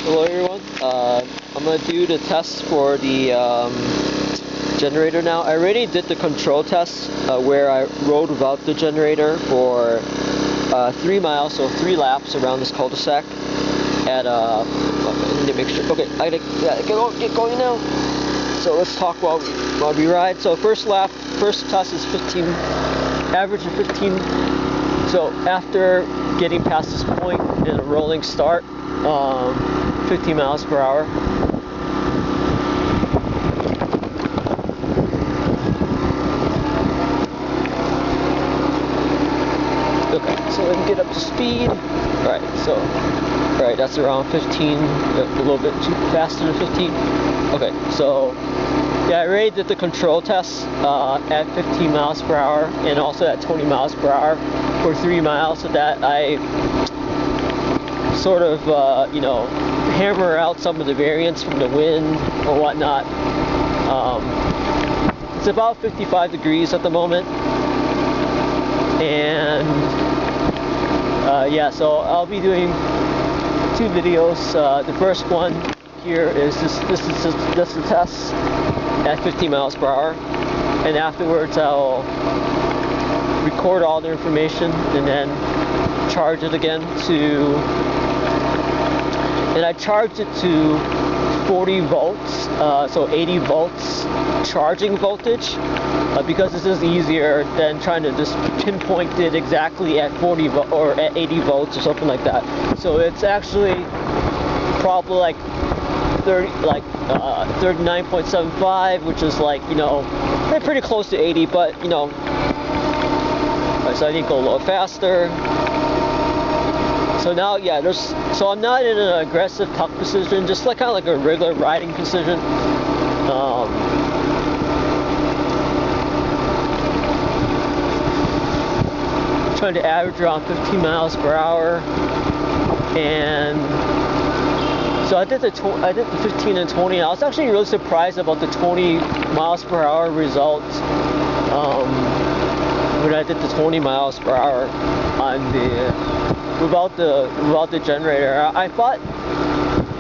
Hello everyone, I'm going to do the test for the generator now. I already did the control test where I rode without the generator for 3 miles, so 3 laps around this cul-de-sac at I need to make sure, okay, I gotta get going now. So let's talk while we ride. So first test is 15, average of 15. So after getting past this point in a rolling start, 15 miles per hour. Okay, so let me get up to speed. Alright, so that's around 15, a little bit too faster than 15. Okay, so yeah, I already did the control test at 15 miles per hour and also at 20 miles per hour for 3 miles, so that I sort of, hammer out some of the variance from the wind or whatnot. It's about 55 degrees at the moment, and yeah, so I'll be doing 2 videos. The first one here is this is the test at 50 miles per hour, and afterwards I'll record all the information and then charge it again and I charged it to 40 volts, so 80 volts charging voltage, because this is easier than trying to just pinpoint it exactly at 40 or at 80 volts or something like that. So it's actually probably like 39.75, which is like, pretty close to 80, but so I need to go a little faster. So now, yeah, so I'm not in an aggressive tuck position, just like kind of like a regular riding position. Trying to average around 15 miles per hour, and so I did the 15 and 20. I was actually really surprised about the 20 miles per hour result when I did the 20 miles per hour on without the generator. I thought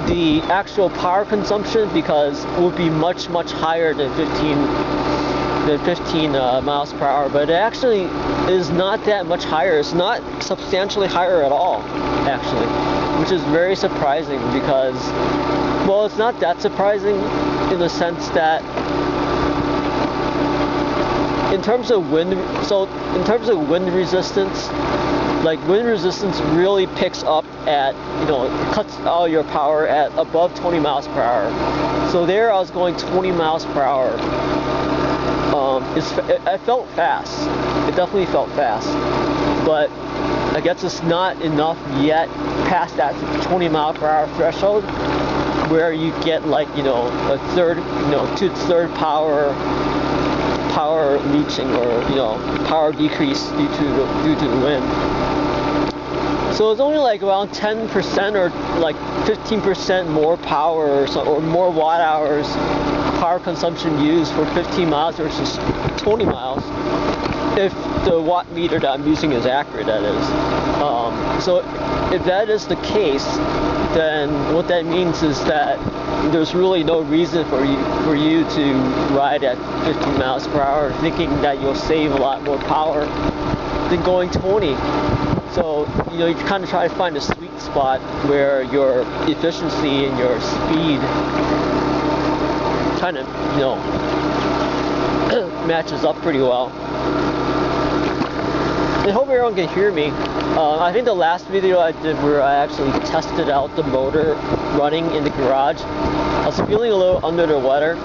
the actual power consumption would be much higher than 15 miles per hour, but it actually is not that much higher. It's not substantially higher at all, actually, which is very surprising because, well, it's not that surprising in the sense that in terms of wind resistance, like wind resistance really picks up at, it cuts all your power at above 20 miles per hour. So there I was going 20 miles per hour. I felt fast. It definitely felt fast. But I guess it's not enough yet past that 20 mile per hour threshold where you get like, a third, two-third power leaching, or power decrease due to the wind. So it's only like around 10% or like 15% more power or more watt hours power consumption used for 15 miles versus 20 miles, if the watt meter that I'm using is accurate, that is. So if that is the case, then what that means is that there's really no reason for you to ride at 15 miles per hour thinking that you'll save a lot more power than going 20. So, you kind of try to find a sweet spot where your efficiency and your speed kind of, matches up pretty well. I hope everyone can hear me. I think the last video I did where I actually tested out the motor running in the garage, I was feeling a little under the weather,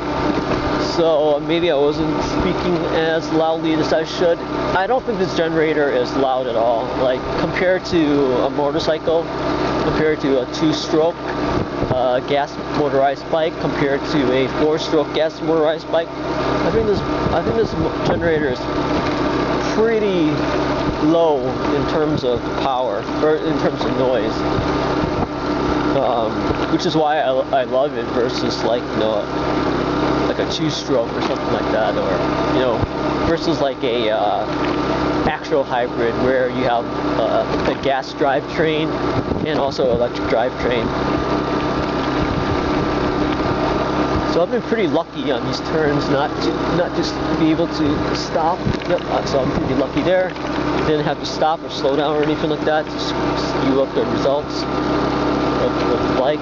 so maybe I wasn't speaking as loudly as I should. I don't think this generator is loud at all. Like, compared to a motorcycle, compared to a 2-stroke gas motorized bike, compared to a 4-stroke gas motorized bike, I think this generator is pretty low in terms of power, or in terms of noise, which is why I love it versus like like a 2-stroke or something like that, or versus like a actual hybrid where you have a gas drivetrain and also electric drivetrain. So I've been pretty lucky on these turns not just to be able to stop. So I'm pretty lucky there. Didn't have to stop or slow down or anything like that to skew up the results of the bike.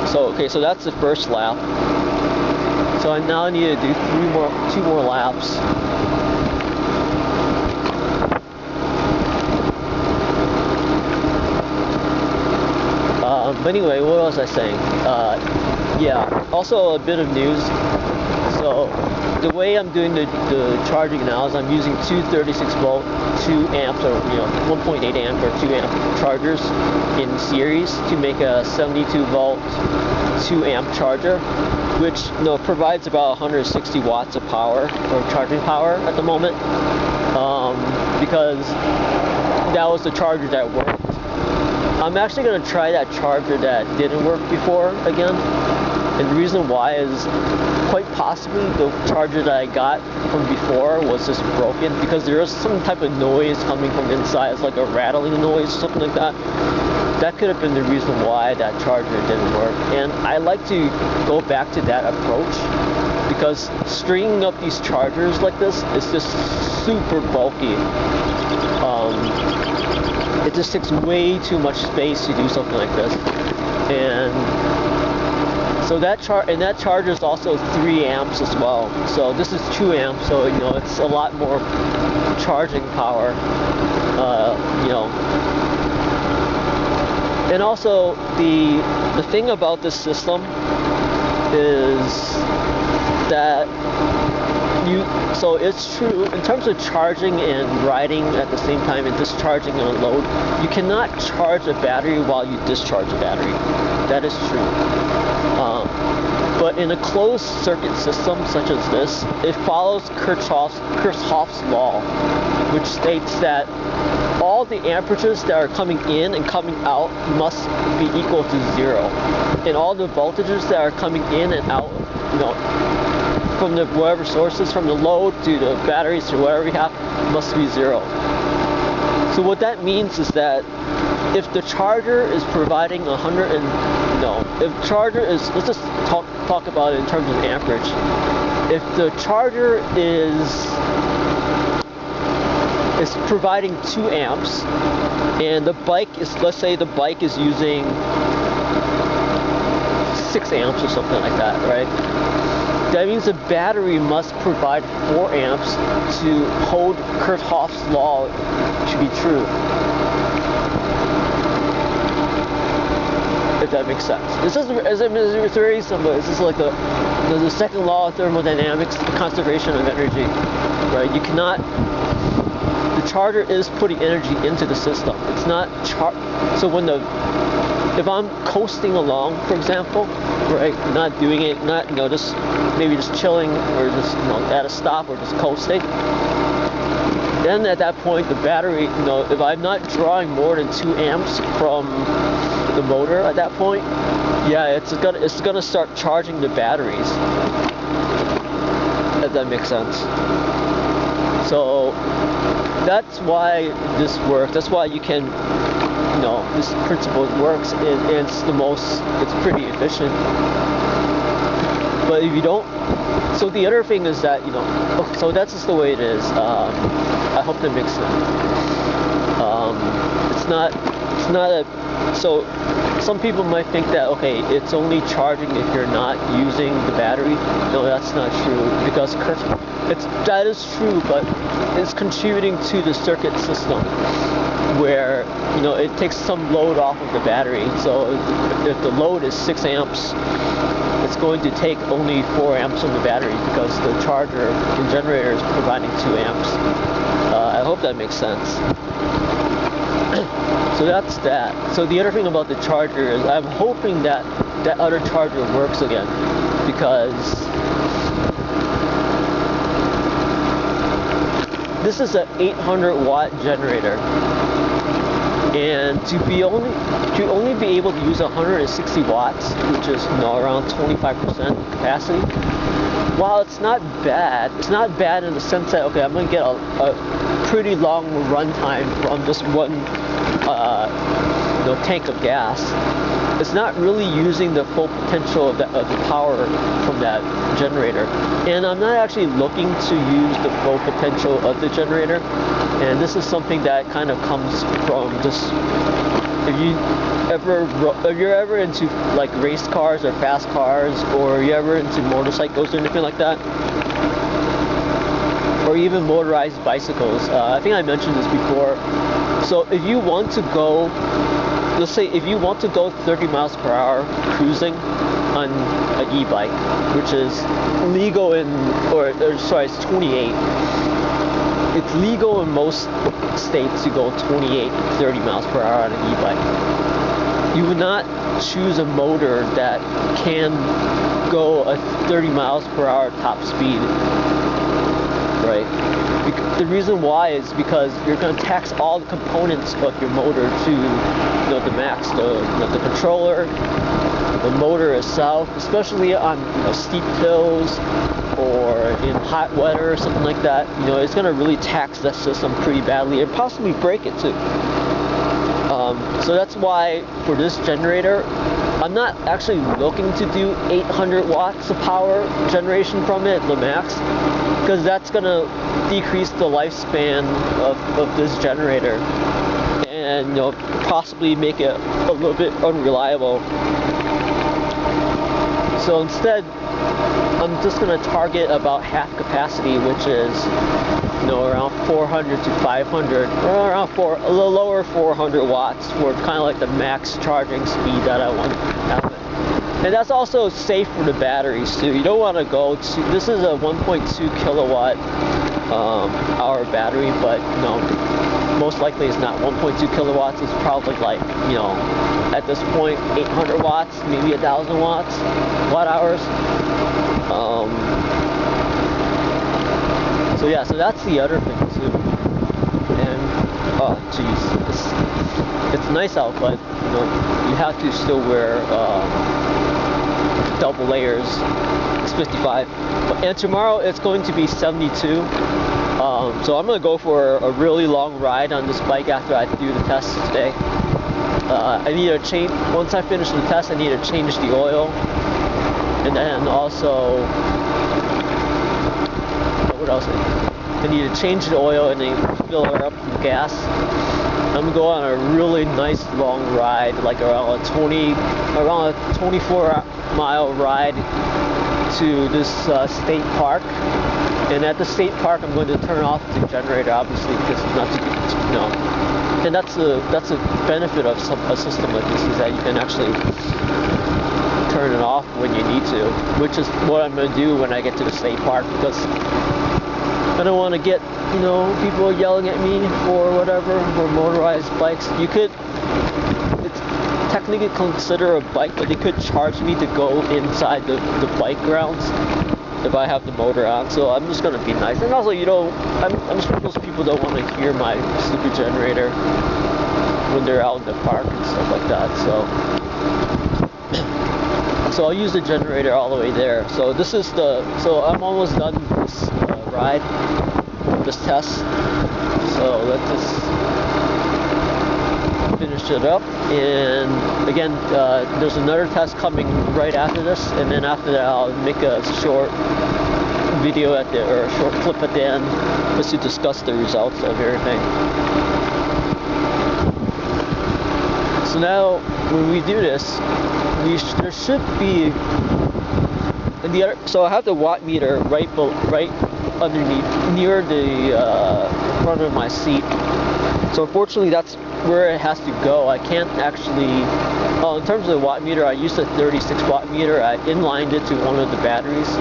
So that's the first lap. So I now need to do 2 more laps. But anyway, what was I saying? Yeah, also a bit of news. So the way I'm doing the charging now is I'm using two 36 volt 2 amps or 1.8 amp or 2 amp chargers in series to make a 72 volt 2 amp charger, which provides about 160 watts of power or charging power at the moment, because that was the charger that worked. I'm actually going to try that charger that didn't work before again, and the reason why is quite possibly the charger that I got from before was just broken, because there was some type of noise coming from inside. It's like a rattling noise or something like that. That could have been the reason why that charger didn't work. And I like to go back to that approach, because stringing up these chargers like this is just super bulky. It just takes way too much space to do something like this. And so that charger is also 3 amps as well. So this is 2 amps, so it's a lot more charging power. And also the thing about this system is that so it's true in terms of charging and riding at the same time and discharging on a load, you cannot charge a battery while you discharge a battery. That is true. But in a closed circuit system such as this, it follows Kirchhoff's law, which states that all the amperages that are coming in and coming out must be equal to 0. And all the voltages that are coming in and out, from the whatever sources, from the load to the batteries to whatever you have, must be 0. So what that means is that if the charger is providing if charger is, let's just talk about it in terms of amperage. If the charger is providing 2 amps and the bike is, let's say the bike is using 6 amps or something like that, right? That means the battery must provide 4 amps to hold Kirchhoff's law to be true. If that makes sense. This is it's very simple. This is like the second law of thermodynamics, the conservation of energy, right? You cannot. The charger is putting energy into the system. It's not so if I'm coasting along, for example, right, not doing it, just maybe just chilling or just at a stop or just coasting, then at that point the battery, if I'm not drawing more than 2 amps from the motor at that point, yeah, it's gonna start charging the batteries. If that makes sense. So that's why this works. That's why you can, this principle works, and it's pretty efficient. But if you don't, so the other thing is that, so that's just the way it is. I hope that makes sense. It's not a, so some people might think that, okay, it's only charging if you're not using the battery. No, that's not true, because that is true, but it's contributing to the circuit system where, it takes some load off of the battery. So if the load is 6 amps, it's going to take only 4 amps from the battery, because the charger and generator is providing 2 amps. I hope that makes sense. So that's that. So the other thing about the charger is I'm hoping that that other charger works again, because this is an 800 watt generator, and to only be able to use 160 watts, which is around 25% capacity. While it's not bad in the sense that, okay, I'm going to get a pretty long run time from just one tank of gas. it's not really using the full potential of the power from that generator. And I'm not actually looking to use the full potential of the generator. And this is something that kind of comes from just, if you're ever into like race cars or fast cars, or you're ever into motorcycles or anything like that, or even motorized bicycles. I think I mentioned this before. So if you want to go, let's say if you want to go 30 miles per hour cruising on an e-bike, which is legal in, or sorry, it's 28. It's legal in most states to go 28 to 30 miles per hour on an e-bike. You would not choose a motor that can go a 30 miles per hour top speed, right? The reason why is because you're going to tax all the components of your motor to, the max. The controller, the motor itself, especially on steep hills or in hot weather or something like that. It's going to really tax that system pretty badly and possibly break it too. So that's why for this generator, I'm not actually looking to do 800 watts of power generation from it, the max, because that's going to decrease the lifespan of this generator and possibly make it a little bit unreliable. So instead, I'm just going to target about half capacity, which is around 400 to 500, or around a little lower 400 watts for kind of like the max charging speed that I want to have. And that's also safe for the batteries too. You don't want to go to, this is a 1.2 kilowatt hour battery, but most likely it's not 1.2 kilowatts. It's probably like, at this point 800 watts, maybe 1,000 watt hours. So yeah, so that's the other thing too. And oh geez, it's nice out, but you have to still wear double layers. It's 55, and tomorrow it's going to be 72. So I'm gonna go for a really long ride on this bike after I do the test today. I need to change, once I finish the test, I need to change the oil, and then also, what else? I need to change the oil and then fill her up with gas. I'm gonna go on a really nice long ride, like around a 24-mile ride to this state park. And at the state park, I'm going to turn off the generator, obviously, because it's not to, And that's a benefit of a system like this, is that you can actually turn it off when you need to, which is what I'm going to do when I get to the state park, because I don't want to get, people yelling at me for whatever, for motorized bikes. You could, it's technically considered a bike, but they could charge me to go inside the bike grounds if I have the motor on. So I'm just going to be nice. And also, I'm sure those people don't want to hear my stupid generator when they're out in the park and stuff like that. So I'll use the generator all the way there. So this is so I'm almost done with this ride, this test. So let's just finish it up. And again, there's another test coming right after this, and then after that I'll make a short video or a short clip at the end just to discuss the results of everything. So now when we do this, there should be in the other. So I have the watt meter right underneath, near the front of my seat. So unfortunately, that's where it has to go. I can't actually. In terms of the watt meter, I used a 36 watt meter. I inlined it to one of the batteries.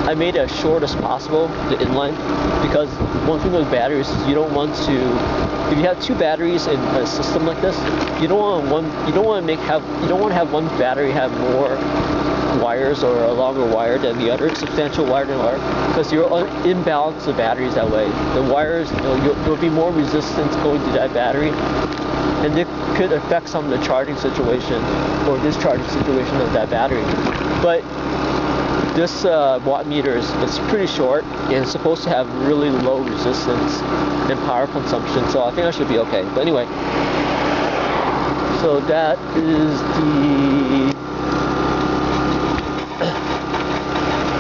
I made it as short as possible, the inline, because one thing with batteries is you don't want to. If you have two batteries in a system like this, you don't want to have one battery have more wires or a longer wire than the other, substantial wire than the other, because you'll imbalance the batteries that way. The wires, there'll be more resistance going to that battery, and it could affect some of the charging situation or discharging situation of that battery. But this watt meter is pretty short, and it's supposed to have really low resistance and power consumption, so I think I should be okay. But anyway, So that is the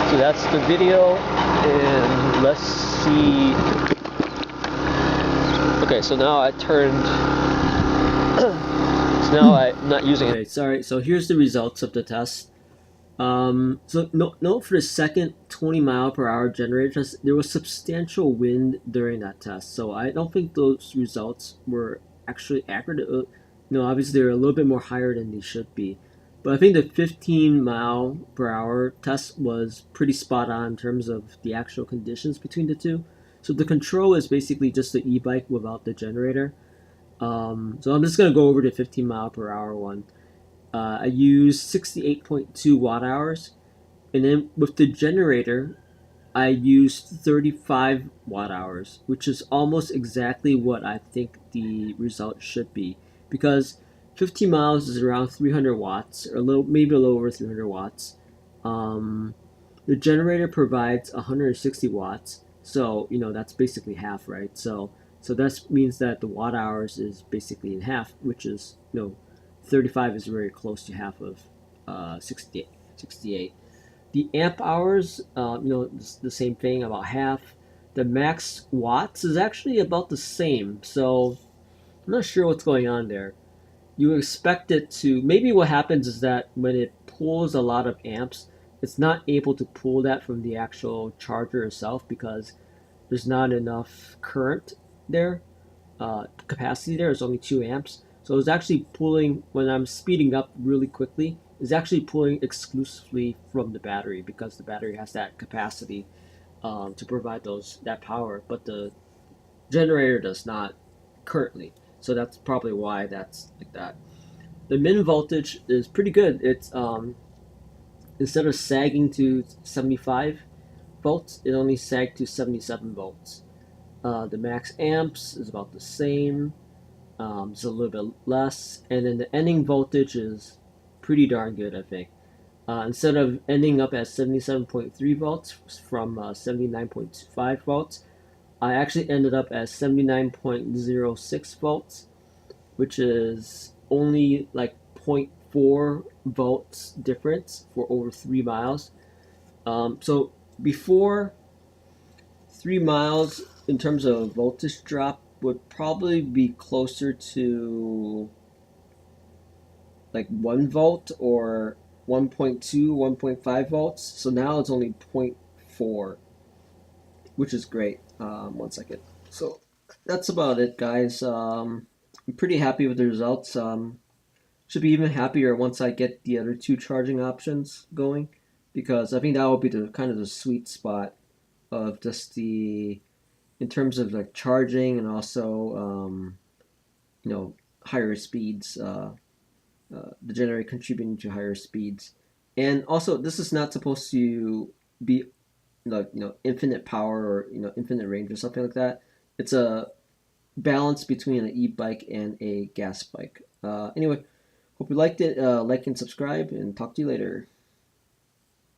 so that's the video, and let's see. Okay, so now I turned. So now I'm not using it. Okay, sorry. So here's the results of the test. So note for the second 20-mile-per-hour generator test, there was substantial wind during that test. So I don't think those results were actually accurate. Obviously they're a little bit more higher than they should be. But I think the 15-mile-per-hour test was pretty spot on in terms of the actual conditions between the two. So the control is basically just the e-bike without the generator. So I'm just going to go over the 15-mile-per-hour one. I used 68.2 watt hours, and then with the generator, I used 35 watt hours, which is almost exactly what I think the result should be. Because 15 miles is around 300 watts, or maybe a little over 300 watts. The generator provides 160 watts, so that's basically half, right? So that means that the watt hours is basically in half, which is 35 is very close to half of 68. The amp hours, the same thing, about half. The max watts is actually about the same, so I'm not sure what's going on there. You expect it to, maybe what happens is that when it pulls a lot of amps, it's not able to pull that from the actual charger itself because there's not enough current there, capacity there. It's only 2 amps. So it's actually pulling, when I'm speeding up really quickly, it's actually pulling exclusively from the battery because the battery has that capacity to provide that power, but the generator does not currently. So that's probably why that's like that. The min voltage is pretty good. It's instead of sagging to 75 volts, it only sagged to 77 volts. The max amps is about the same. It's a little bit less, and then the ending voltage is pretty darn good, I think. Instead of ending up at 77.3 volts from 79.5 volts, I actually ended up at 79.06 volts, which is only like 0.4 volts difference for over 3 miles. So before 3 miles, in terms of voltage drop, would probably be closer to like 1 volt or 1.2, 1.5 volts. So now it's only 0.4, which is great. 1 second. So that's about it, guys. I'm pretty happy with the results. Should be even happier once I get the other 2 charging options going, because I think that will be the kind of the sweet spot of just in terms of like charging and also higher speeds. The generator contributing to higher speeds, and also this is not supposed to be like infinite power or infinite range or something like that. It's a balance between an e-bike and a gas bike. Anyway, hope you liked it. Like and subscribe, and talk to you later.